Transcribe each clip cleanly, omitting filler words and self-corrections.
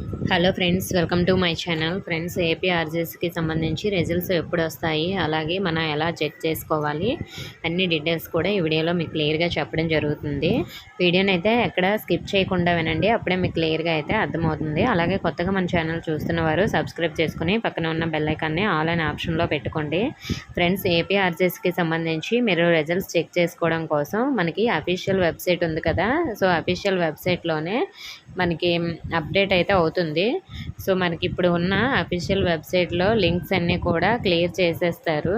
Hello friends, welcome to my channel. Friends, ఏపీఆర్జేస్కి సంబంధించి results ఎప్పుడు వస్తాయి, అలాగే మనం ఎలా చెక్ చేసుకోవాలి, అన్ని డీటెయిల్స్ కూడా ఈ వీడియోలో మీకు క్లియర్గా చెప్పడం జరుగుతుంది. వీడియోని అయితే ఎక్కడ స్కిప్ చేయకుండా వినండి, అప్పుడే మీకు క్లియర్గా అయితే అర్థమవుతుంది. అలాగే కొత్తగా మన ఛానల్ చూస్తున్న వారు సబ్స్క్రైబ్ చేసుకుని పక్కన ఉన్న బెల్ ఐకాన్ని ఆల్ అనే ఆప్షన్లో పెట్టుకోండి. ఫ్రెండ్స్, ఏపీఆర్జేస్కి సంబంధించి మీరు రిజల్ట్స్ చెక్ చేసుకోవడం కోసం మనకి అఫీషియల్ వెబ్సైట్ ఉంది కదా, సో అఫీషియల్ వెబ్సైట్లోనే మనకి అప్డేట్ అయితే అవుతుంది. సో మనకి ఇప్పుడు ఉన్న అఫీషియల్ వెబ్సైట్లో లింక్స్ అన్నీ కూడా క్లియర్ చేసేస్తారు.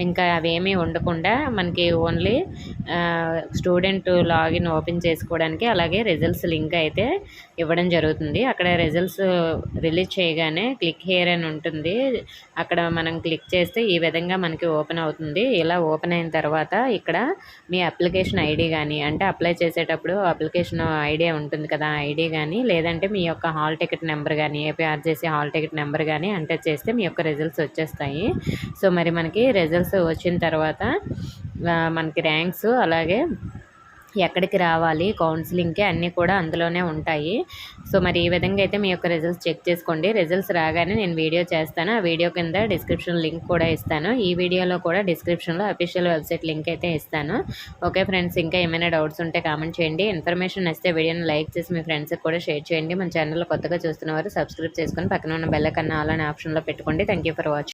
ఇంకా అవేమీ ఉండకుండా మనకి ఓన్లీ స్టూడెంట్ లాగిన్ ఓపెన్ చేసుకోవడానికి, అలాగే రిజల్ట్స్ లింక్ అయితే ఇవ్వడం జరుగుతుంది. అక్కడ రిజల్ట్స్ రిలీజ్ చేయగానే క్లిక్ హియర్ అని ఉంటుంది. అక్కడ మనం క్లిక్ చేస్తే ఈ విధంగా మనకి ఓపెన్ అవుతుంది. ఇలా ఓపెన్ అయిన తర్వాత ఇక్కడ మీ అప్లికేషన్ ఐడి కానీ, అంటే అప్లై చేసేటప్పుడు అప్లికేషన్ ఐడి ఉంటుంది కదా, ఐడి కానీ, లేదంటే మీ యొక్క హాల్ టికెట్ నెంబర్ కానీ, ఏపీఆర్జేసీ హాల్ టికెట్ నెంబర్ కానీ ఎంటర్ చేస్తే మీ యొక్క రిజల్ట్స్ వచ్చేస్తాయి. సో మరి మనకి రిజల్ట్స్ వచ్చిన తర్వాత మనకి ర్యాంక్స్, అలాగే ఎక్కడికి రావాలి, కౌన్సిలింగ్కి అన్నీ కూడా అందులోనే ఉంటాయి. సో మరి ఈ విధంగా అయితే మీ యొక్క రిజల్ట్స్ చెక్ చేసుకోండి. రిజల్ట్స్ రాగానే నేను వీడియో చేస్తాను. ఆ వీడియో కింద డిస్క్రిప్షన్ లింక్ కూడా ఇస్తాను. ఈ వీడియోలో కూడా డిస్క్రిప్షన్లో అఫీషియల్ వెబ్సైట్ లింక్ అయితే ఇస్తాను. ఓకే ఫ్రెండ్స్, ఇంకా ఏమైనా డౌట్స్ ఉంటే కామెంట్ చేయండి. ఇన్ఫర్మేషన్ నచ్చితే వీడియోని లైక్ చేసి మీ ఫ్రెండ్స్కి కూడా షేర్ చేయండి. మన ఛానల్లో కొత్తగా చూస్తున్న వారు సబ్స్క్రైబ్ చేసుకొని పక్కన ఉన్న బెల్ ఐకాన్ ఆల్ అనే ఆప్షన్లో పెట్టుకోండి. Thank you for watching.